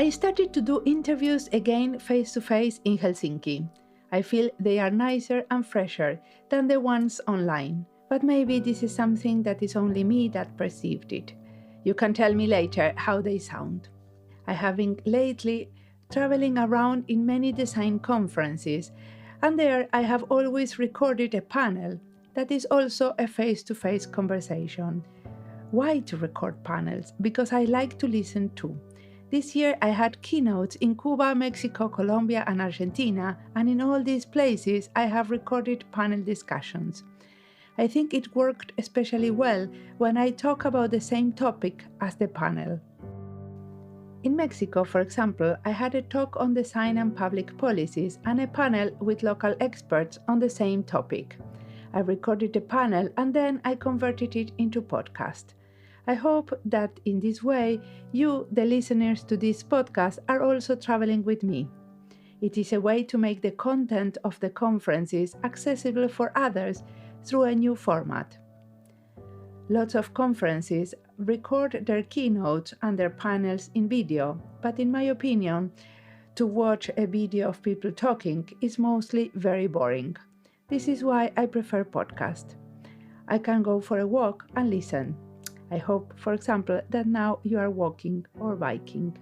I started to do interviews again face-to-face in Helsinki. I feel they are nicer and fresher than the ones online, but maybe this is something that is only me that perceived it. You can tell me later how they sound. I have been lately traveling around in many design conferences, and there I have always recorded a panel that is also a face-to-face conversation. Why to record panels? Because I like to listen too. This year I had keynotes in Cuba, Mexico, Colombia and Argentina, and in all these places I have recorded panel discussions. I think it worked especially well when I talk about the same topic as the panel. In Mexico, for example, I had a talk on design and public policies and a panel with local experts on the same topic. I recorded the panel and then I converted it into podcast. I hope that in this way, you, the listeners to this podcast, are also traveling with me. It is a way to make the content of the conferences accessible for others through a new format. Lots of conferences record their keynotes and their panels in video, but in my opinion, to watch a video of people talking is mostly very boring. This is why I prefer podcast. I can go for a walk and listen. I hope, for example, that now you are walking or biking.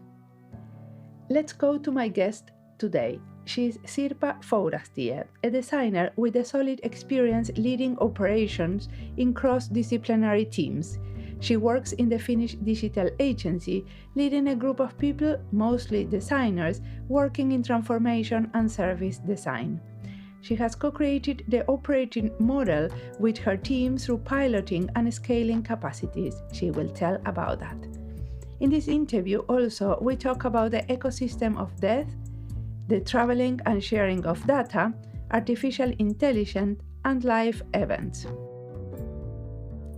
Let's go to my guest today. She's Sirpa Fourastie, a designer with a solid experience leading operations in cross-disciplinary teams. She works in the Finnish Digital Agency, leading a group of people, mostly designers, working in transformation and service design. She has co-created the operating model with her team through piloting and scaling capacities. She will tell about that. In this interview also, we talk about the ecosystem of death, the traveling and sharing of data, artificial intelligence, and live events.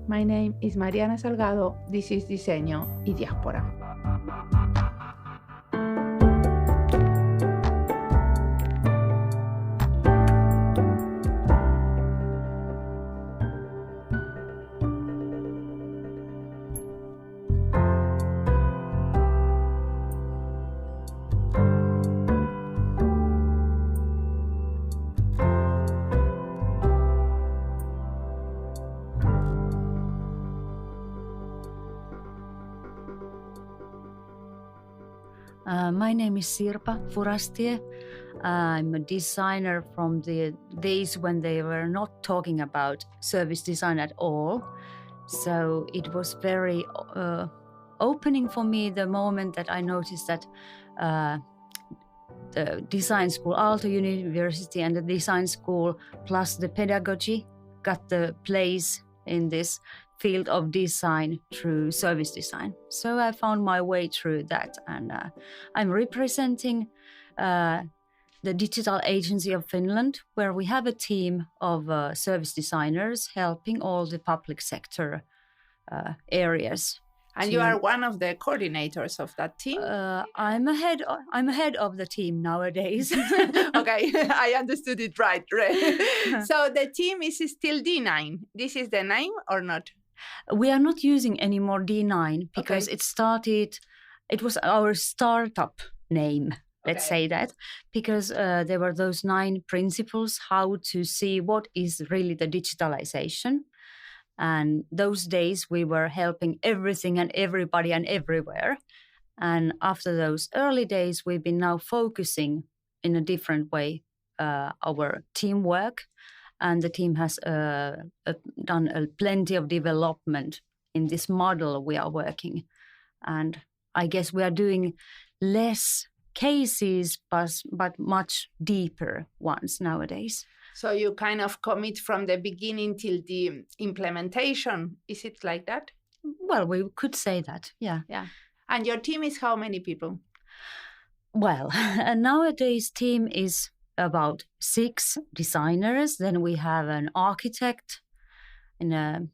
My name is Mariana Salgado. This is Diseño y Diáspora. My name is Sirpa Fourastie. I'm a designer from the days when they were not talking about service design at all. So it was very opening for me the moment that I noticed that the design school, Aalto University and the design school plus the pedagogy got the place in this field of design through service design. So I found my way through that, and I'm representing the Digital Agency of Finland, where we have a team of service designers helping all the public sector areas. And you are one of the coordinators of that team? I'm ahead of the team nowadays. Okay, I understood it right. So the team is still D9. This is the name or not? We are not using any more D9 because it was our startup name, let's say that, because there were those 9 principles how to see what is really the digitalization. And those days we were helping everything and everybody and everywhere. And after those early days, we've been now focusing in a different way our teamwork. And the team has done plenty of development in this model we are working. And I guess we are doing less cases, but much deeper ones nowadays. So you kind of commit from the beginning till the implementation. Is it like that? Well, we could say that, yeah. Yeah. And your team is how many people? Well, nowadays team is about 6 designers. Then we have an architect and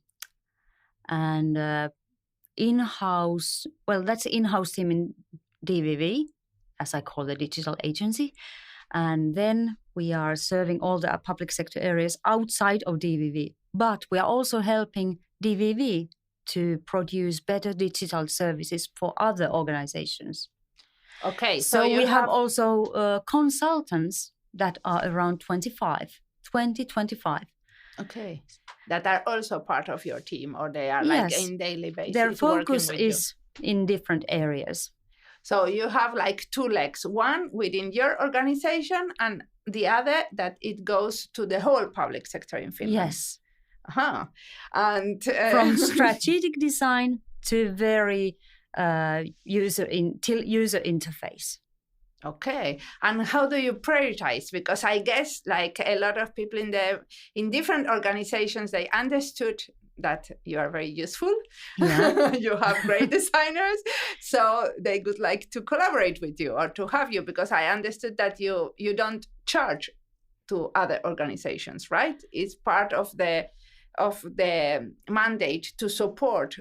in-house. Well, that's an in-house team in DVV, as I call the digital agency. And then we are serving all the public sector areas outside of DVV. But we are also helping DVV to produce better digital services for other organizations. Okay, So we have also consultants that are around 25. Okay, that are also part of your team, or they are Yes. like in daily basis Their working focus with is in different areas. So you have like two legs, one within your organization and the other that it goes to the whole public sector in Finland. Yes. And from strategic design to very user interface. Okay, and how do you prioritize? Because I guess like a lot of people in different organizations, they understood that you are very useful. Yeah. You have great designers, so they would like to collaborate with you or to have you, because I understood that you don't charge to other organizations, right? It's part of the mandate to support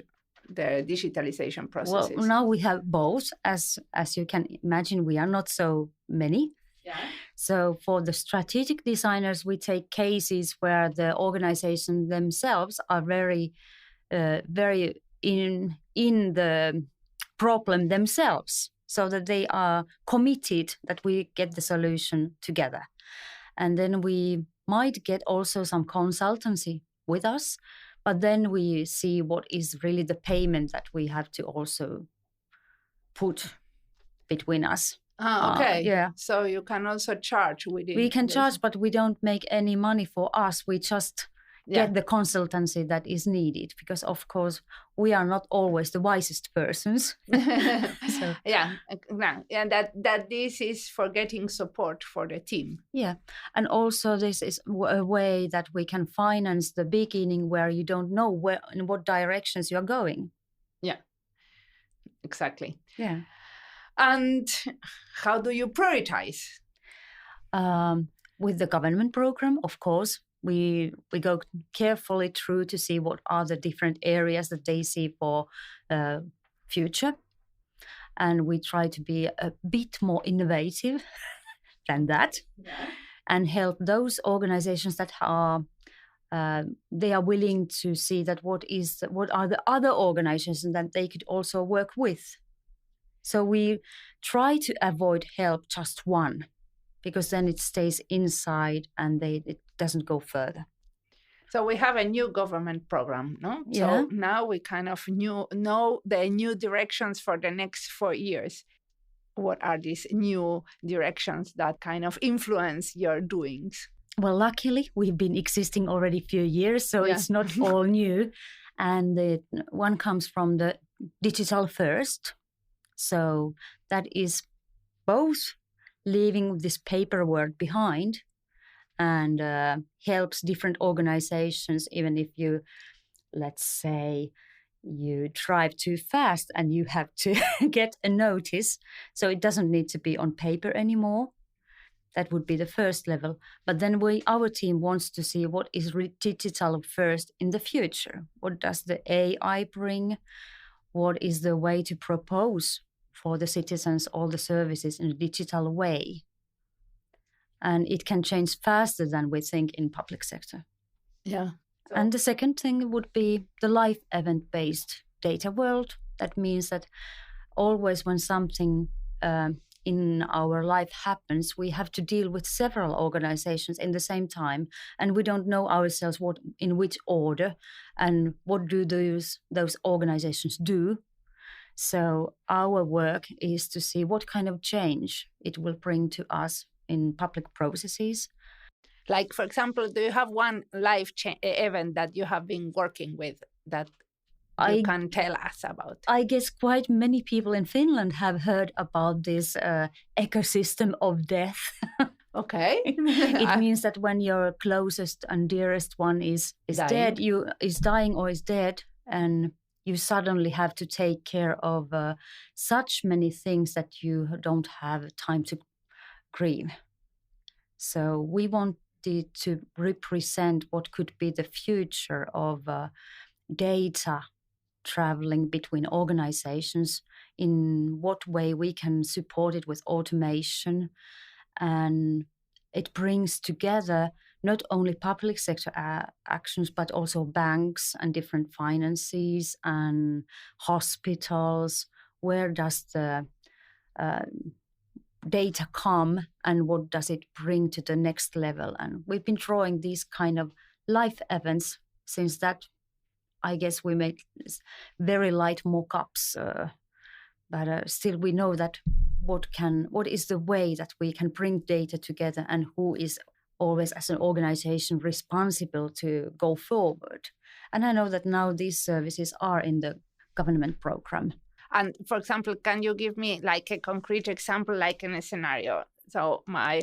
the digitalization processes. Well, now we have both. As you can imagine, we are not so many. Yeah. So for the strategic designers, we take cases where the organization themselves are very in the problem themselves, so that they are committed that we get the solution together. And then we might get also some consultancy with us, but then we see what is really the payment that we have to also put between us. Okay. Yeah. So you can also charge within. We can charge, but we don't make any money for us. We just get the consultancy that is needed, because of course we are not always the wisest persons. So. Yeah, and that this is for getting support for the team. Yeah, and also this is a way that we can finance the beginning where you don't know where in what directions you are going. Yeah, exactly. Yeah. And how do you prioritize? With the government program, of course, we go carefully through to see what are the different areas that they see for future. And we try to be a bit more innovative than that, and help those organizations that are they are willing to see that what are the other organizations that they could also work with. So we try to avoid help just one, because then it stays inside and it doesn't go further. So we have a new government program, no? Yeah. So now we kind of know the new directions for the next 4 years. What are these new directions that kind of influence your doings? Well, luckily, we've been existing already a few years, so it's not all new. And one comes from the digital first. So that is both leaving this paperwork behind and helps different organizations, even if you, let's say, you drive too fast and you have to get a notice. So it doesn't need to be on paper anymore. That would be the first level. But then our team wants to see what is digital first in the future. What does the AI bring? What is the way to propose for the citizens all the services in a digital way? And it can change faster than we think in public sector. Yeah. So. And the second thing would be the live event-based data world. That means that always when something in our life happens, we have to deal with several organizations in the same time, and we don't know ourselves in which order and what do those organizations do. So our work is to see what kind of change it will bring to us in public processes. Like, for example, do you have one live event that you have been working with that you can tell us about? I guess quite many people in Finland have heard about this ecosystem of death. Okay. It means that when your closest and dearest one is dead, is dying or is dead, and you suddenly have to take care of such many things that you don't have time to grieve. So we wanted to represent what could be the future of data traveling between organizations, in what way we can support it with automation. And it brings together not only public sector actions, but also banks and different finances and hospitals. Where does the data come and what does it bring to the next level. And we've been drawing these kind of life events since that. I guess we make very light mock-ups, but still we know that what is the way that we can bring data together and who is always as an organization responsible to go forward. And I know that now these services are in the government program. And for example, can you give me like a concrete example, like in a scenario? So my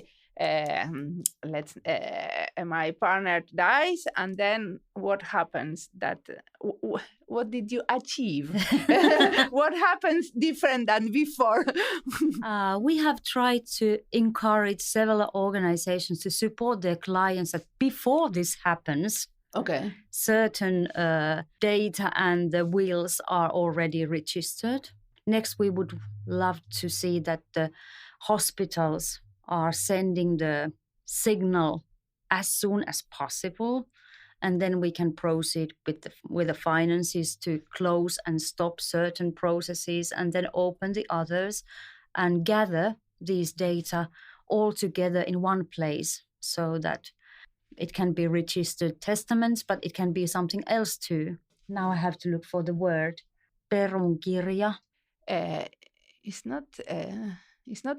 partner dies, and then what happens? What did you achieve? What happens different than before? We have tried to encourage several organizations to support their clients that before this happens, certain data and the wills are already registered. Next, we would love to see that the hospitals are sending the signal as soon as possible, and then we can proceed with the finances to close and stop certain processes and then open the others and gather these data all together in one place so that it can be registered testaments, but it can be something else too. Now I have to look for the word. Perunkirja. It's not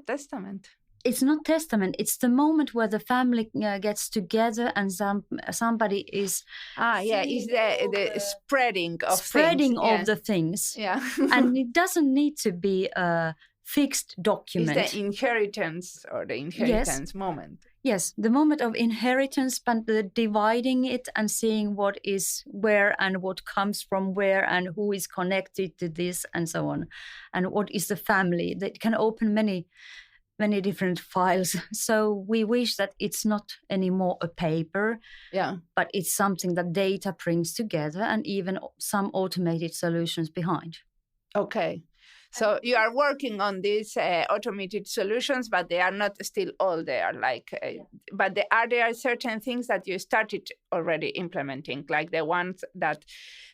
testament. It's not testament. It's the moment where the family gets together and somebody is. It's the spreading of the things. Yeah, and it doesn't need to be a fixed document. It's the inheritance moment. Yes, the moment of inheritance, but the dividing it and seeing what is where and what comes from where and who is connected to this and so on, and what is the family. That can open many different files. So we wish that it's not anymore a paper, but it's something that data brings together and even some automated solutions behind. Okay. So you are working on these automated solutions, but they are not still all there. But there are certain things that you started already implementing, like the ones that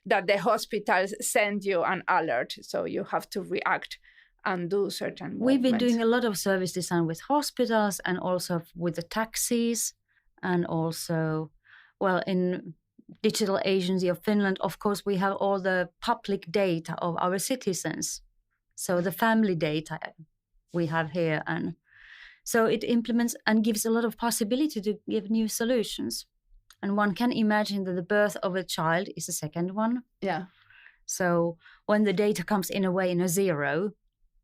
the hospitals send you an alert, so you have to react and do certain movements. We've been doing a lot of service design with hospitals and also with the taxis, and also, in Digital Agency of Finland, of course, we have all the public data of our citizens. So the family data we have here, and so it implements and gives a lot of possibility to give new solutions. And one can imagine that the birth of a child is the second one. Yeah. So when the data comes in a zero,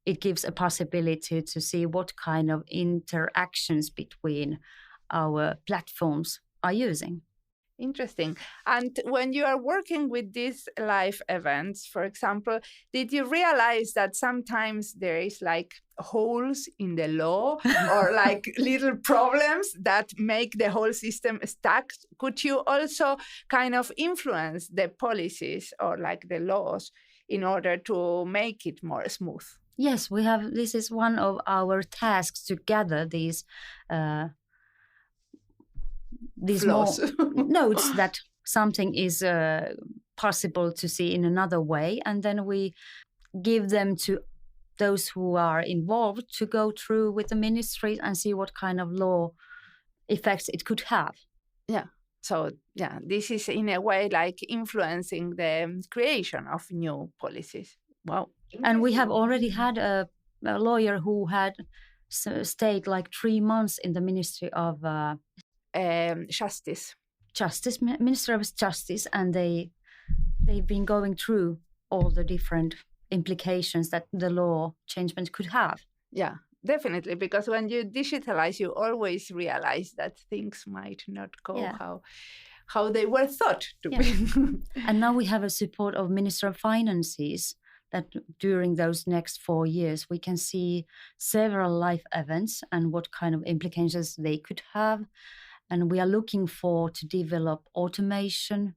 it gives a possibility to see what kind of interactions between our platforms are using. Interesting. And when you are working with these live events, for example, did you realize that sometimes there is like holes in the law or like little problems that make the whole system stuck? Could you also kind of influence the policies or like the laws in order to make it more smooth? Yes, we have. This is one of our tasks to gather these notes that something is possible to see in another way, and then we give them to those who are involved to go through with the ministry and see what kind of law effects it could have. Yeah. So, this is in a way like influencing the creation of new policies. Wow. And we have already had a lawyer who had stayed like 3 months in the Ministry of Justice, Ministry of Justice, and they've been going through all the different implications that the law changement could have. Yeah, definitely, because when you digitalize, you always realize that things might not go how they were thought to be. And now we have a support of Minister of Finances that during those next 4 years, we can see several live events and what kind of implications they could have. And we are looking to develop automation,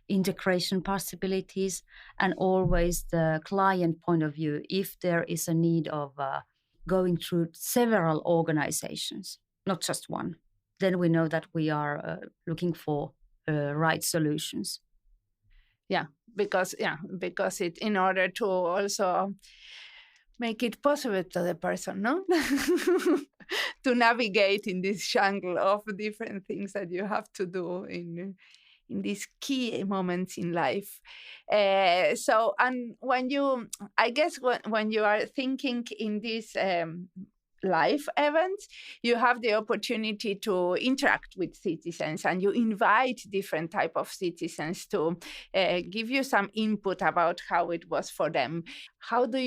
integration possibilities, and always the client point of view, if there is a need of going through several organizations, not just one. Then we know that we are looking for right solutions. Because it, in order to also make it possible to the person, no? To navigate in this jungle of different things that you have to do in these key moments in life. So, and when you, I guess, when you are thinking in this life events, you have the opportunity to interact with citizens, and you invite different type of citizens to give you some input about how it was for them. How do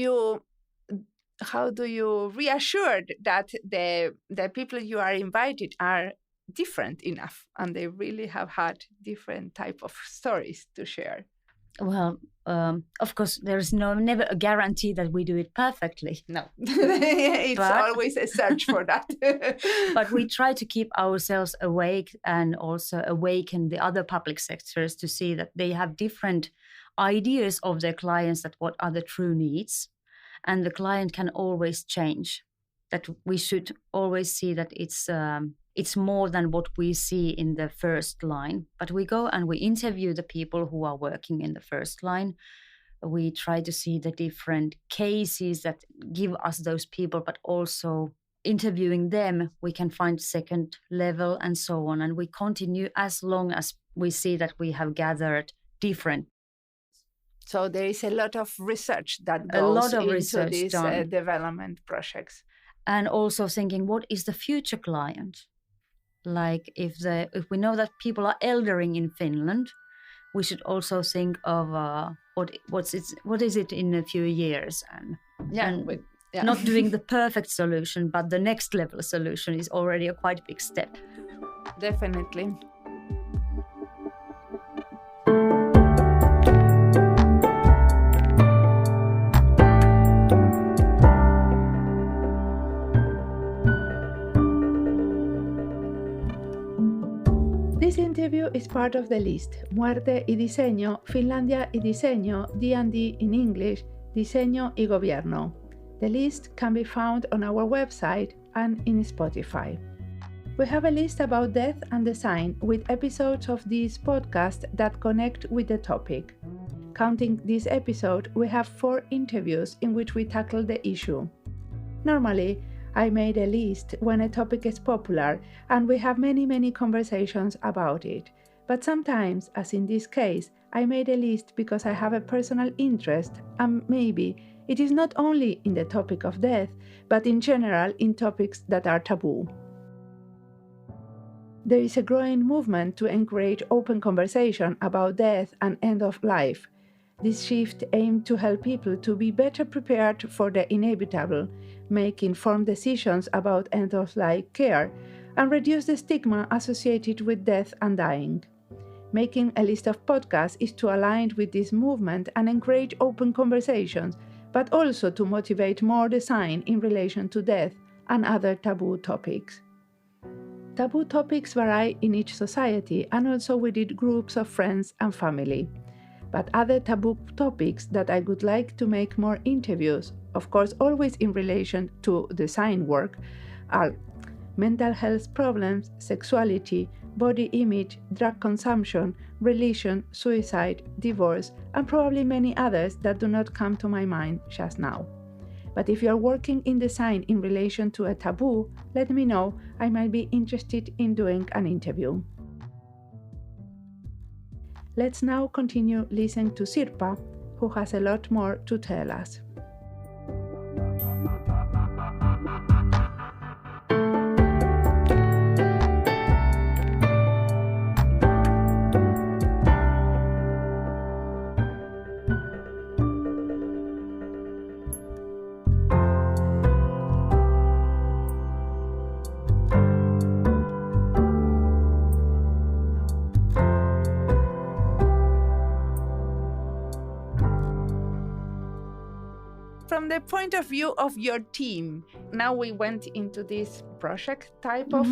you reassure that the people you are invited are different enough and they really have had different type of stories to share? Well, of course, there's never a guarantee that we do it perfectly. No, it's always a search for that. But we try to keep ourselves awake and also awaken the other public sectors to see that they have different ideas of their clients, that what are the true needs. And the client can always change. That we should always see that it's more than what we see in the first line. But we go and we interview the people who are working in the first line. We try to see the different cases that give us those people, but also interviewing them, we can find second level and so on. And we continue as long as we see that we have gathered different. So there is a lot of research that goes into these development projects. And also thinking, what is the future client? Like if we know that people are eldering in Finland, we should also think of what is it in a few years, and not doing the perfect solution, but the next level solution is already a quite big step. Definitely. This interview is part of the list Muerte y Diseño, Finlandia y Diseño, D&D in English, Diseño y Gobierno. The list can be found on our website and in Spotify. We have a list about death and design with episodes of this podcast that connect with the topic. Counting this episode, we have 4 interviews in which we tackle the issue. Normally, I made a list when a topic is popular, and we have many conversations about it. But sometimes, as in this case, I made a list because I have a personal interest, and maybe it is not only in the topic of death, but in general in topics that are taboo. There is a growing movement to encourage open conversation about death and end of life. This shift aimed to help people to be better prepared for the inevitable, make informed decisions about end-of-life care, and reduce the stigma associated with death and dying. Making a list of podcasts is to align with this movement and encourage open conversations, but also to motivate more design in relation to death and other taboo topics. Taboo topics vary in each society and also within groups of friends and family. But other taboo topics that I would like to make more interviews, of course always in relation to design work, are mental health problems, sexuality, body image, drug consumption, religion, suicide, divorce, and probably many others that do not come to my mind just now. But if you are working in design in relation to a taboo, let me know. I might be interested in doing an interview. Let's now continue listening to Sirpa, who has a lot more to tell us. From the point of view of your team, now we went into this project type of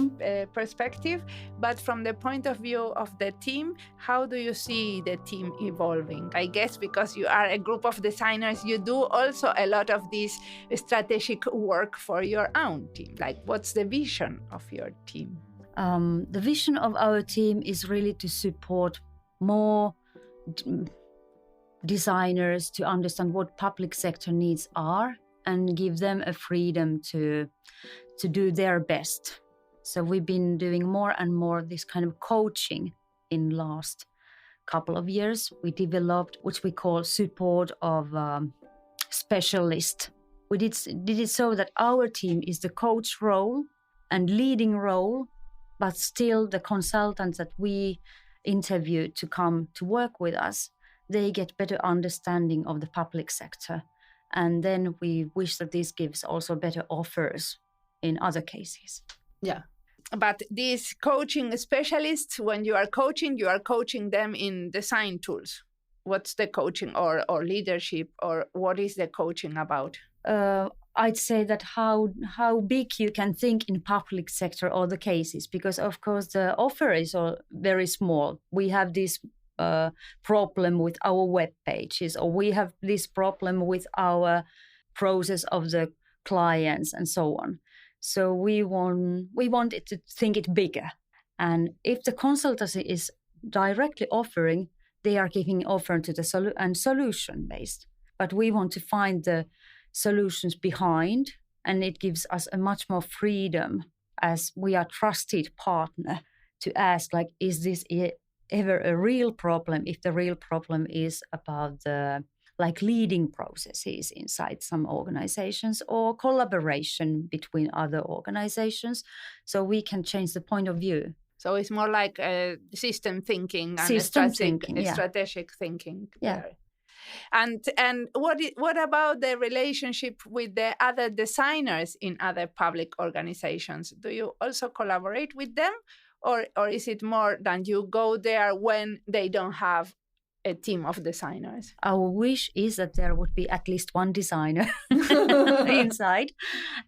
perspective, but from the point of view of the team, how do you see the team evolving? I guess because you are a group of designers, you do also a lot of this strategic work for your own team. Like, what's the vision of your team? The vision of our team is really to support more designers to understand what public sector needs are and give them a freedom to do their best. So we've been doing more and more this kind of coaching in last couple of years. We developed which we call support of specialist. We did it so that our team is the coach role and leading role, but still the consultants that we interview to come to work with us, they get better understanding of the public sector. And then we wish that this gives also better offers in other cases. Yeah. But these coaching specialists, when you are coaching them in design tools. What's the coaching or leadership, or what is the coaching about? I'd say that how big you can think in public sector or the cases, because of course the offer is all very small. We have this problem with our web pages, or we have this problem with our process of the clients and so on. So we want it to think it bigger. And if the consultancy is directly offering, they are giving offer to the solution based. But we want to find the solutions behind, and it gives us a much more freedom as we are trusted partner to ask, like, is this ever a real problem? If the real problem is about the leading processes inside some organizations or collaboration between other organizations, so we can change the point of view. So it's more like system thinking and strategic thinking. Yeah. And what about the relationship with the other designers in other public organizations? Do you also collaborate with them, or is it more than you go there when they don't have a team of designers? Our wish is that there would be at least one designer inside.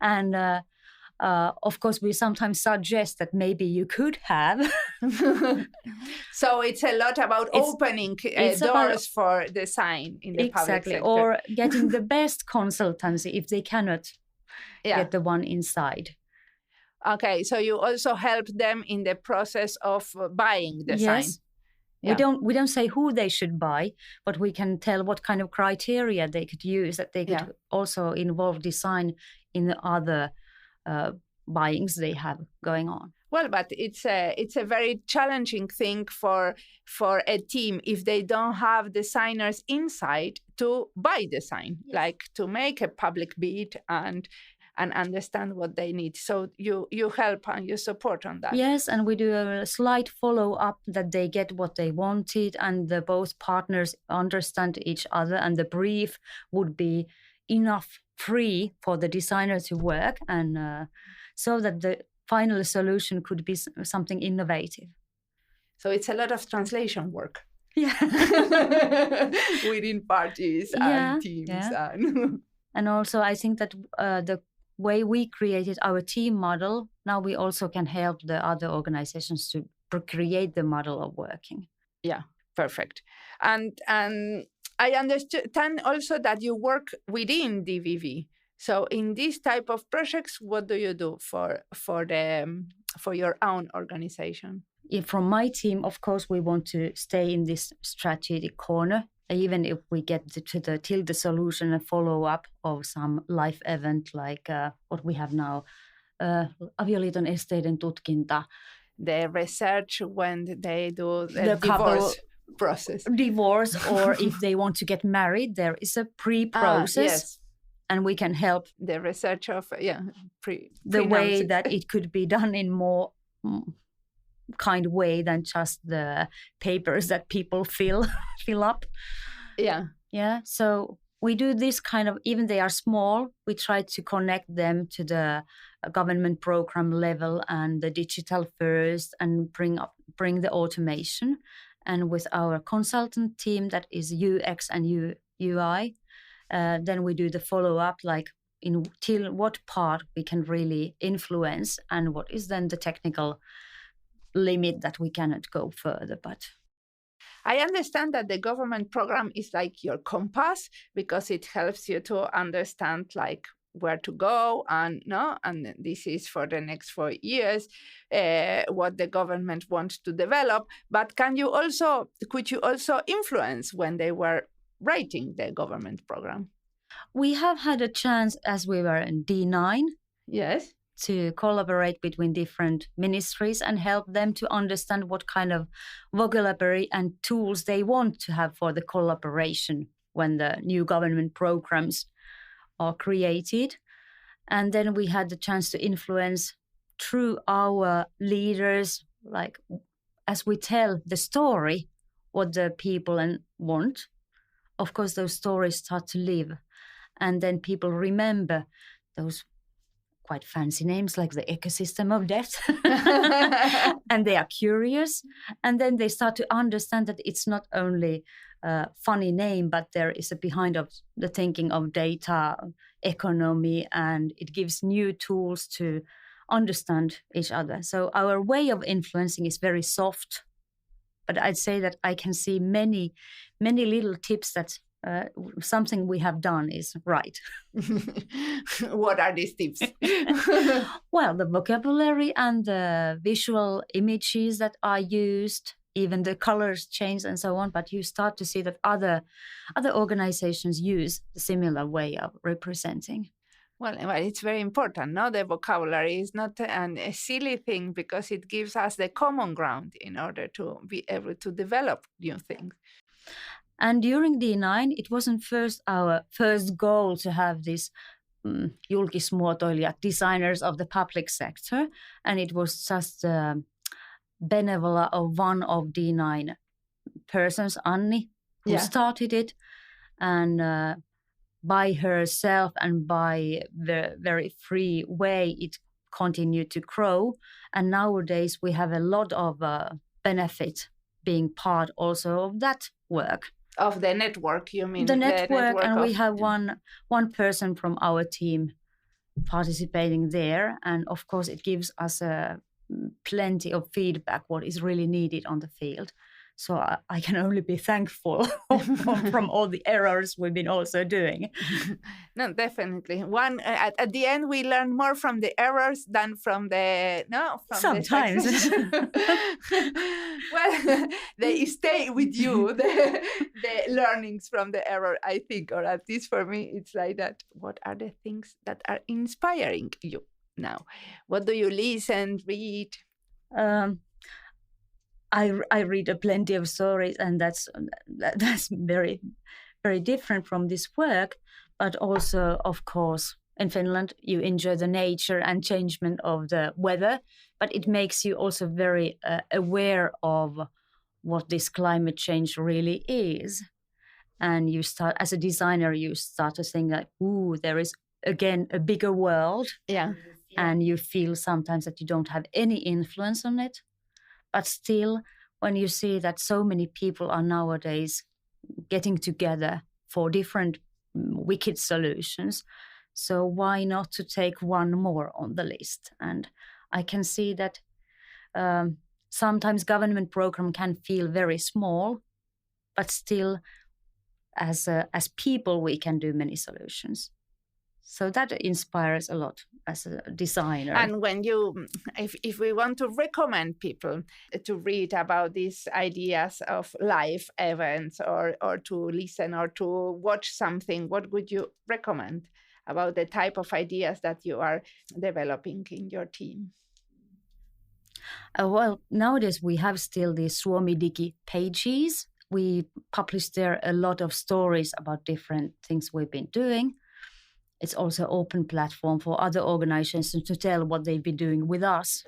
And of course, we sometimes suggest that maybe you could have. So it's a lot about opening doors for design in the public sector. Or getting the best consultancy if they cannot get the one inside. Okay, so you also help them in the process of buying design. Yes. Yeah. We don't say who they should buy, but we can tell what kind of criteria they could use, that they could also involve design in the other buyings they have going on. Well, but it's a very challenging thing for a team if they don't have designers inside to buy design, like to make a public bid and understand what they need. So you help and you support on that. Yes, and we do a slight follow-up that they get what they wanted and the both partners understand each other, and the brief would be enough free for the designer to work, and so that the final solution could be something innovative. So it's a lot of translation work. Yeah. Within parties and teams. Yeah. And also I think that the way we created our team model, now we also can help the other organizations to create the model of working. Yeah, perfect. And I understand also that you work within DVV. So in this type of projects, what do you do for your own organization? From my team, of course, we want to stay in this strategic corner, even if we get till the solution and follow up of some life event like what we have now, avioliiton esteiden tutkinta. The research when they do the divorce process. Divorce, or if they want to get married, there is a pre-process. Yes. And we can help the research of the way that it could be done in more kind way than just the papers that people fill up. Yeah. So we do this kind of, even they are small, we try to connect them to the government program level and the digital first, and bring the automation. And with our consultant team that is UX and UI, then we do the follow-up, like till what part we can really influence and what is then the technical limit that we cannot go further. But I understand that the government program is like your compass, because it helps you to understand like where to go and this is for the next 4 years what the government wants to develop. But could you also influence when they were writing the government program? We have had a chance, as we were in D9, Yes. to collaborate between different ministries and help them to understand what kind of vocabulary and tools they want to have for the collaboration when the new government programs are created. And then we had the chance to influence through our leaders, like as we tell the story, what the people want. Of course, those stories start to live. And then people remember those quite fancy names like the ecosystem of death. And they are curious. And then they start to understand that it's not only a funny name, but there is a behind of the thinking of data, economy, and it gives new tools to understand each other. So our way of influencing is very soft. But I'd say that I can see many, many little tips that something we have done is right. What are these tips? Well, the vocabulary and the visual images that are used, even the colors change and so on, but you start to see that other organizations use the similar way of representing. Well, it's very important. No, the vocabulary is not a silly thing because it gives us the common ground in order to be able to develop new things. And during D9, it wasn't our first goal to have this julkismuotoilijat, designers of the public sector, and it was just benevola of one of D9 persons, Anni, who started it, and by herself and by the very free way, it continued to grow. And nowadays, we have a lot of benefit being part also of that work. Of the network, you mean? The network, and we have one person from our team participating there. And of course, it gives us plenty of feedback, what is really needed on the field. So I can only be thankful from all the errors we've been also doing. No, definitely. At the end, we learn more from the errors than from sometimes. Well, they stay with you, the learnings from the error, I think, or at least for me, it's like that. What are the things that are inspiring you now? What do you listen, read? I read plenty of stories, and that's very, very different from this work. But also, of course, in Finland, you enjoy the nature and changement of the weather, but it makes you also very aware of what this climate change really is. And you start, as a designer, you start to think that, there is, again, a bigger world. Yeah. And you feel sometimes that you don't have any influence on it. But still, when you see that so many people are nowadays getting together for different wicked solutions, so why not to take one more on the list? And I can see that sometimes government program can feel very small, but still, as people, we can do many solutions. So that inspires a lot as a designer. And when if we want to recommend people to read about these ideas of live events or to listen or to watch something, what would you recommend about the type of ideas that you are developing in your team? Well, nowadays we have still the Suomi Digi pages. We publish there a lot of stories about different things we've been doing. It's also an open platform for other organizations to tell what they've been doing with us.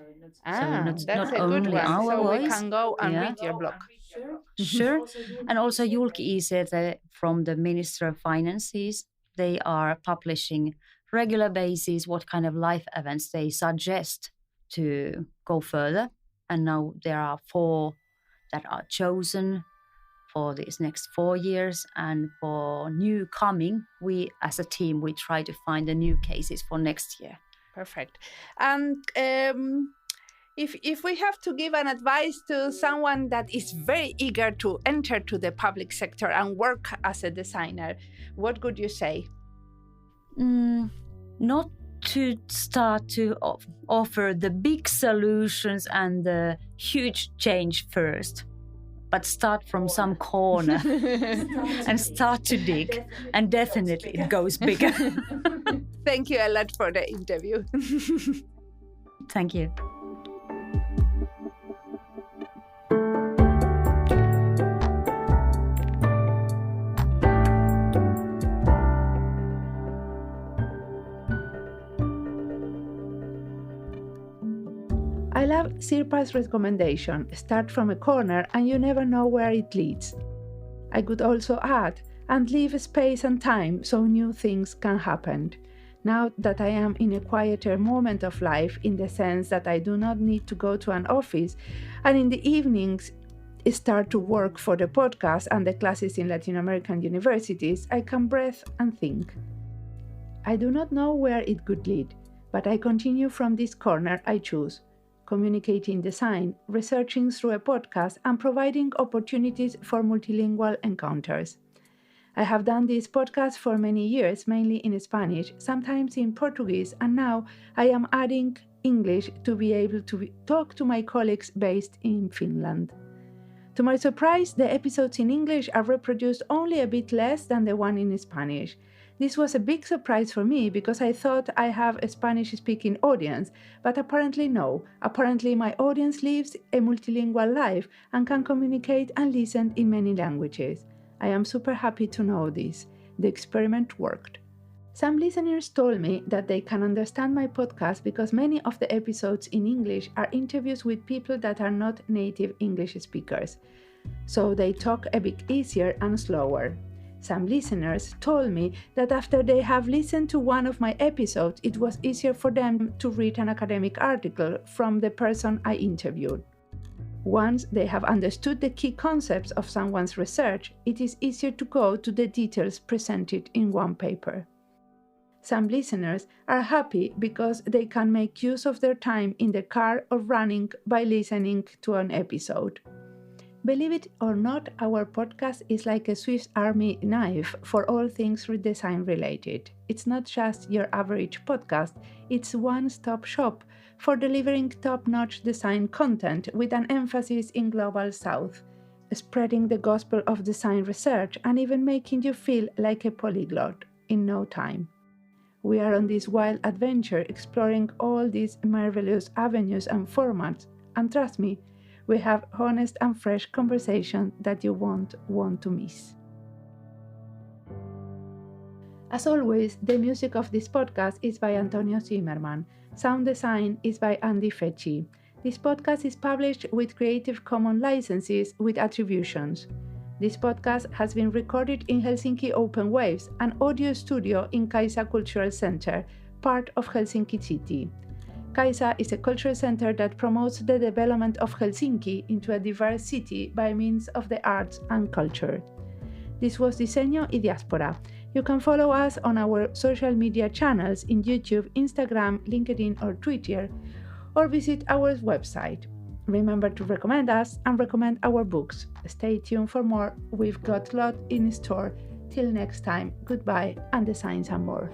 That's a good one. So voice. We can go and read your blog. Sure. And also Julki-ICT from the Ministry of Finances. They are publishing regular basis what kind of live events they suggest to go further. And now there are 4 that are chosen for these next 4 years, and for new coming, we as a team, we try to find the new cases for next year. Perfect. And if we have to give an advice to someone that is very eager to enter to the public sector and work as a designer, what would you say? Not to start to offer the big solutions and the huge change first. but start from some corner and start to dig, and definitely it goes bigger. Thank you a lot for the interview. Thank you. I love Sirpa's recommendation, start from a corner and you never know where it leads. I could also add, and leave space and time so new things can happen. Now that I am in a quieter moment of life, in the sense that I do not need to go to an office, and in the evenings start to work for the podcast and the classes in Latin American universities, I can breathe and think. I do not know where it could lead, but I continue from this corner I choose. Communicating design, researching through a podcast, and providing opportunities for multilingual encounters. I have done this podcast for many years, mainly in Spanish, sometimes in Portuguese, and now I am adding English to be able to talk to my colleagues based in Finland. To my surprise, the episodes in English are reproduced only a bit less than the one in Spanish. This was a big surprise for me because I thought I have a Spanish-speaking audience, but apparently no. Apparently my audience lives a multilingual life and can communicate and listen in many languages. I am super happy to know this. The experiment worked. Some listeners told me that they can understand my podcast because many of the episodes in English are interviews with people that are not native English speakers, so they talk a bit easier and slower. Some listeners told me that after they have listened to one of my episodes, it was easier for them to read an academic article from the person I interviewed. Once they have understood the key concepts of someone's research, it is easier to go to the details presented in one paper. Some listeners are happy because they can make use of their time in the car or running by listening to an episode. Believe it or not, our podcast is like a Swiss Army knife for all things redesign related. It's not just your average podcast, it's one-stop shop for delivering top-notch design content with an emphasis in Global South, spreading the gospel of design research and even making you feel like a polyglot in no time. We are on this wild adventure exploring all these marvelous avenues and formats, and trust me, we have honest and fresh conversation that you won't want to miss. As always, the music of this podcast is by Antonio Zimmerman. Sound design is by Andy Fecci. This podcast is published with Creative Commons licenses with attributions. This podcast has been recorded in Helsinki Open Waves, an audio studio in Kaisa Cultural Center, part of Helsinki City. Kaisa is a cultural center that promotes the development of Helsinki into a diverse city by means of the arts and culture. This was Diseño y Diáspora. You can follow us on our social media channels in YouTube, Instagram, LinkedIn or Twitter, or visit our website. Remember to recommend us and recommend our books. Stay tuned for more. We've got a lot in store. Till next time, goodbye and design some more.